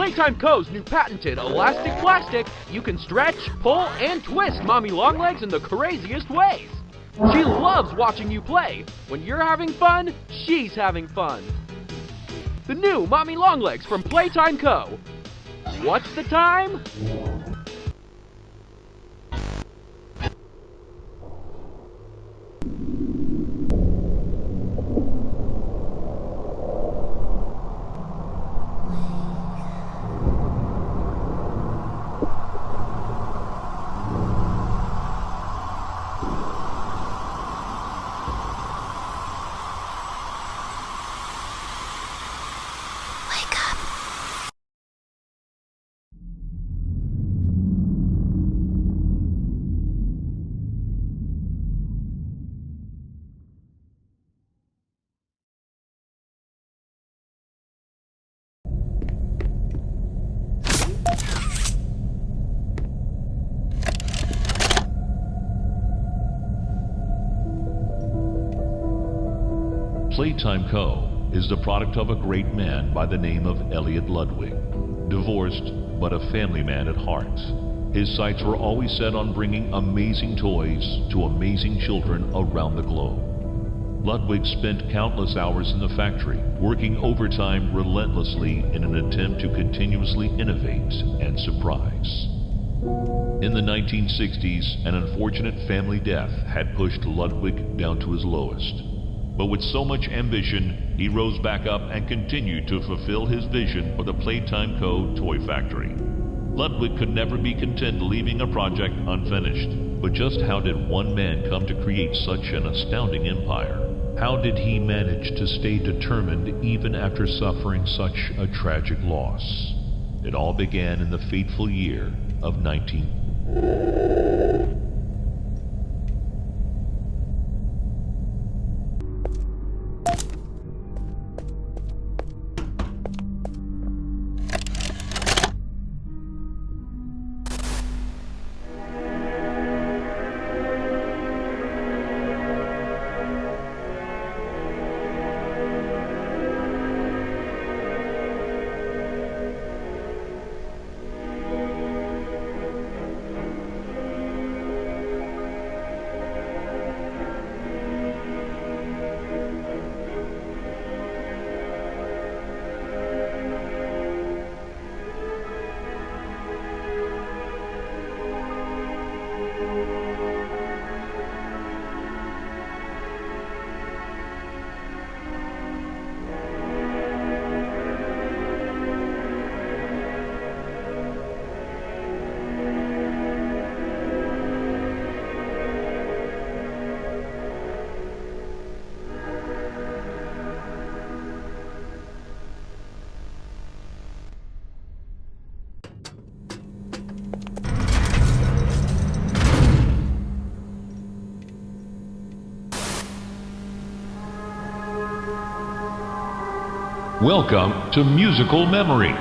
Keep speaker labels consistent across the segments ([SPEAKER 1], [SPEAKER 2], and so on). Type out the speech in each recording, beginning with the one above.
[SPEAKER 1] Playtime Co.'s new patented elastic plastic, you can stretch, pull, and twist Mommy Longlegs in the craziest ways. She loves watching you play. When you're having fun, she's having fun. The new Mommy Longlegs from Playtime Co. What's the time?
[SPEAKER 2] Playtime Co. is the product of a great man by the name of Elliot Ludwig. Divorced, but a family man at heart. His sights were always set on bringing amazing toys to amazing children around the globe. Ludwig spent countless hours in the factory, working overtime relentlessly in an attempt to continuously innovate and surprise. In the 1960s, an unfortunate family death had pushed Ludwig down to his lowest. But with so much ambition, he rose back up and continued to fulfill his vision for the Playtime Co. toy factory. Ludwig could never be content leaving a project unfinished. But just how did one man come to create such an astounding empire? How did he manage to stay determined even after suffering such a tragic loss? It all began in the fateful year of 19... Welcome to Musical Memory.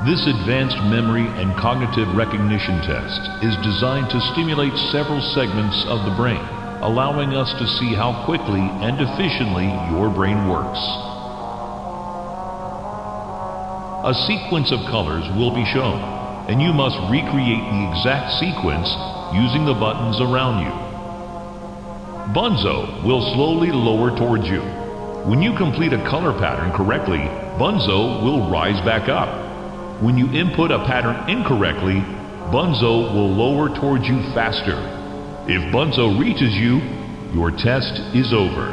[SPEAKER 2] This advanced memory and cognitive recognition test is designed to stimulate several segments of the brain, allowing us to see how quickly and efficiently your brain works. A sequence of colors will be shown, and you must recreate the exact sequence using the buttons around you. Bunzo will slowly lower towards you. When you complete a color pattern correctly, Bunzo will rise back up. When you input a pattern incorrectly, Bunzo will lower towards you faster. If Bunzo reaches you, your test is over.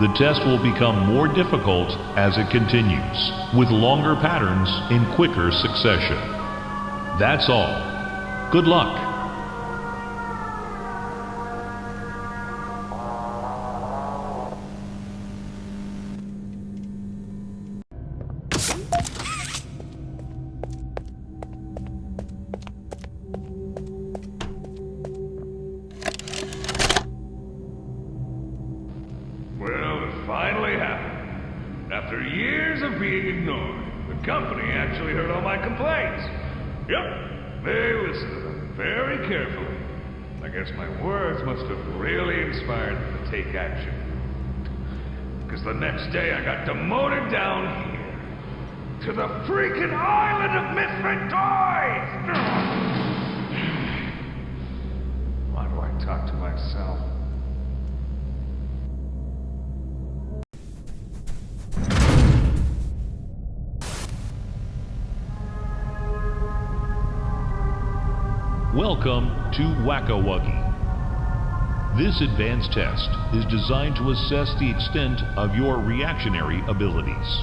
[SPEAKER 2] The test will become more difficult as it continues, with longer patterns in quicker succession. That's all. Good luck.
[SPEAKER 3] Finally happened. After years of being ignored, the company actually heard all my complaints. Yep, they listened to them very carefully. I guess my words must have really inspired them to take action. Because the next day I got demoted down here to the freaking island of misfit toys! Why do I talk to myself?
[SPEAKER 2] Welcome to Whack-A-Wuggy. This advanced test is designed to assess the extent of your reactionary abilities.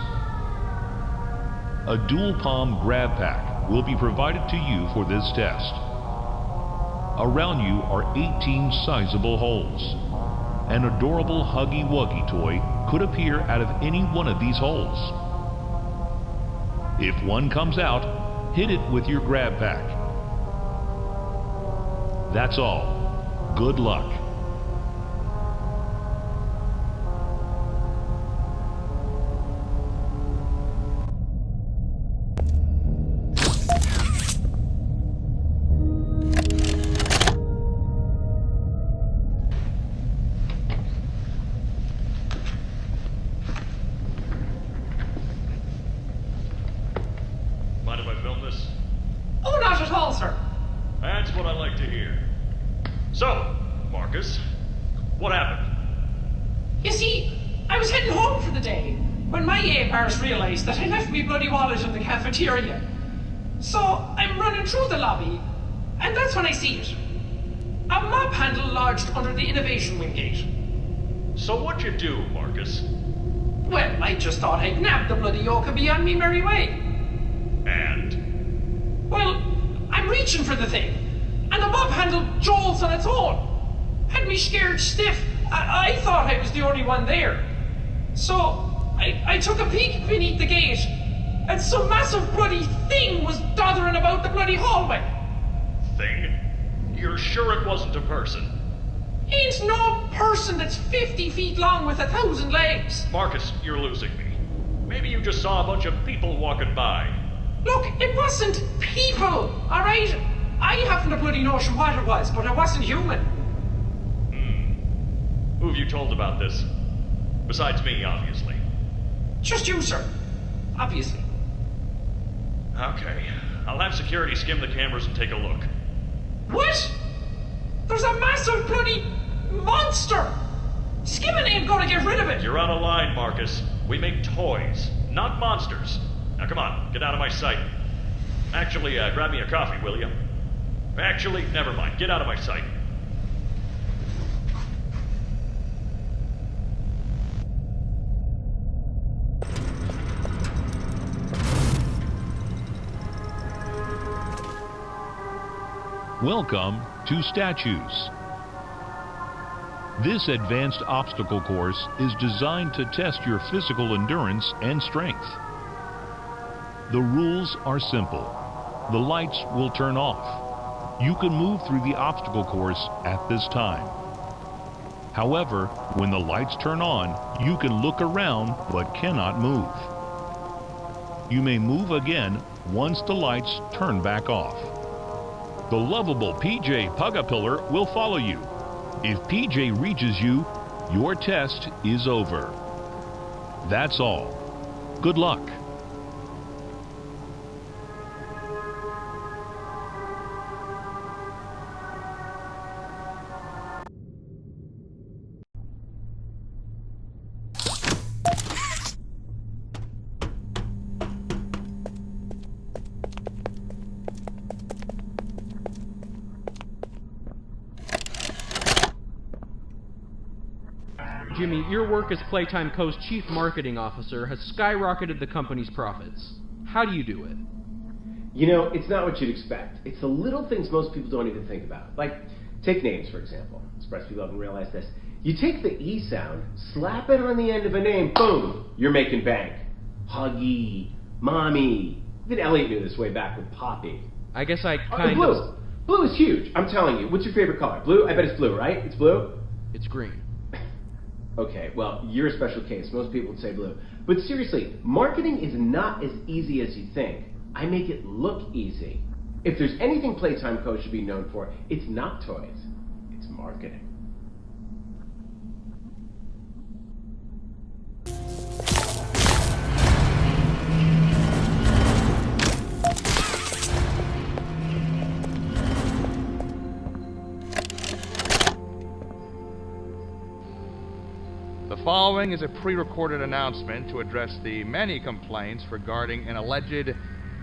[SPEAKER 2] A dual palm grab pack will be provided to you for this test. Around you are 18 sizable holes. An adorable Huggy Wuggy toy could appear out of any one of these holes. If one comes out, hit it with your grab pack. That's all. Good luck.
[SPEAKER 3] Mind if I film this?
[SPEAKER 4] Oh, not at all, sir.
[SPEAKER 3] That's what I like to hear. So, Marcus, what happened?
[SPEAKER 4] You see, I was heading home for the day when my A-Pars realised that I left me bloody wallet in the cafeteria. So I'm running through the lobby, and that's when I see it. A mop handle lodged under the innovation wing gate.
[SPEAKER 3] So what'd you do, Marcus?
[SPEAKER 4] Well, I just thought I'd nab the bloody yoke and be on me merry way.
[SPEAKER 3] And?
[SPEAKER 4] Well, I'm reaching for the thing, and the mop handle jolts on its own. Had me scared stiff. I thought I was the only one there. So, I took a peek beneath the gate, and some massive bloody thing was doddering about the bloody hallway.
[SPEAKER 3] Thing? You're sure it wasn't a person?
[SPEAKER 4] Ain't no person that's 50 feet long with 1,000 legs.
[SPEAKER 3] Marcus, you're losing me. Maybe you just saw a bunch of people walking by.
[SPEAKER 4] Look, it wasn't people, alright? I haven't a bloody notion what it was, but it wasn't human.
[SPEAKER 3] Who have you told about this? Besides me, obviously.
[SPEAKER 4] Just you, sir. Obviously.
[SPEAKER 3] Okay. I'll have security skim the cameras and take a look.
[SPEAKER 4] What? There's a massive bloody monster! Skimming ain't gonna get rid of it!
[SPEAKER 3] You're out of line, Marcus. We make toys, not monsters. Now come on, get out of my sight. Actually, grab me a coffee, will you? Actually, never mind. Get out of my sight.
[SPEAKER 2] Welcome to Statues. This advanced obstacle course is designed to test your physical endurance and strength. The rules are simple. The lights will turn off. You can move through the obstacle course at this time. However, when the lights turn on, you can look around but cannot move. You may move again once the lights turn back off. The lovable PJ Pugapillar will follow you. If PJ reaches you, your test is over. That's all. Good luck.
[SPEAKER 1] Jimmy, your work as Playtime Co.'s Chief Marketing Officer has skyrocketed the company's profits. How do you do it?
[SPEAKER 5] You know, it's not what you'd expect. It's the little things most people don't even think about. Like, take names, for example. I'm surprised people haven't realized this. You take the E sound, slap it on the end of a name, boom, you're making bank. Huggy, Mommy. Even Elliot knew this way back with Poppy.
[SPEAKER 1] I guess I
[SPEAKER 5] Oh,
[SPEAKER 1] kind
[SPEAKER 5] blue.
[SPEAKER 1] of...
[SPEAKER 5] Blue is huge. I'm telling you. What's your favorite color? Blue? I bet it's blue, right? It's blue?
[SPEAKER 1] It's green.
[SPEAKER 5] Okay, well, you're a special case. Most people would say blue. But seriously, marketing is not as easy as you think. I make it look easy. If there's anything Playtime Co. should be known for, it's not toys. It's marketing.
[SPEAKER 6] following is a pre-recorded announcement to address the many complaints regarding an alleged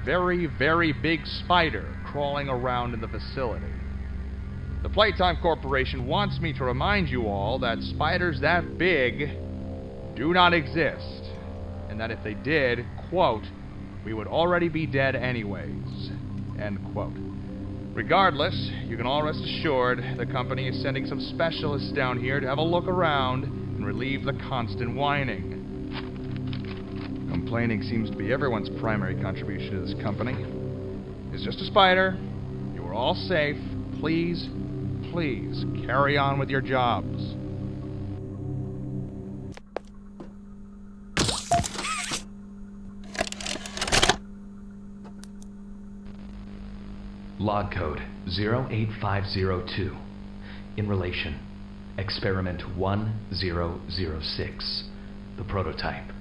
[SPEAKER 6] very, very big spider crawling around in the facility. The Playtime Corporation wants me to remind you all that spiders that big do not exist, and that if they did, quote, we would already be dead anyways, end quote. Regardless, you can all rest assured the company is sending some specialists down here to have a look around and relieve the constant whining. Complaining seems to be everyone's primary contribution to this company. It's just a spider. You are all safe. Please, please carry on with your jobs.
[SPEAKER 7] Log code 08502. In relation, experiment 1006, the prototype.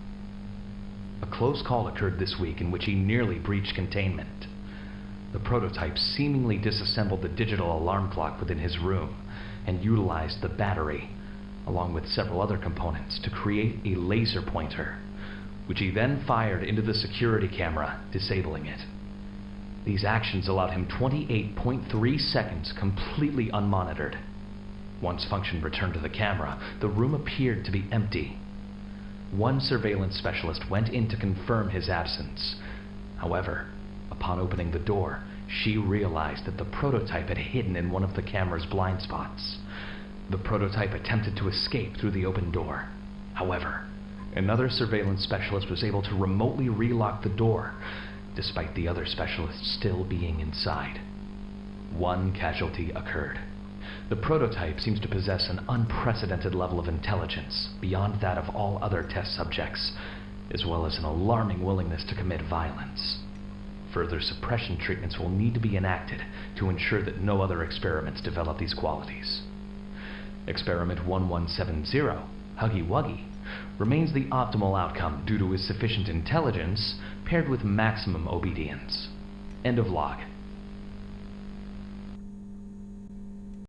[SPEAKER 7] A close call occurred this week in which he nearly breached containment. The prototype seemingly disassembled the digital alarm clock within his room and utilized the battery, along with several other components, to create a laser pointer, which he then fired into the security camera, disabling it. These actions allowed him 28.3 seconds completely unmonitored. Once function returned to the camera, the room appeared to be empty. One surveillance specialist went in to confirm his absence. However, upon opening the door, she realized that the prototype had hidden in one of the camera's blind spots. The prototype attempted to escape through the open door. However, another surveillance specialist was able to remotely relock the door, despite the other specialists still being inside. One casualty occurred. The prototype seems to possess an unprecedented level of intelligence, beyond that of all other test subjects, as well as an alarming willingness to commit violence. Further suppression treatments will need to be enacted to ensure that no other experiments develop these qualities. Experiment 1170, Huggy Wuggy, remains the optimal outcome due to his sufficient intelligence paired with maximum obedience. End of log.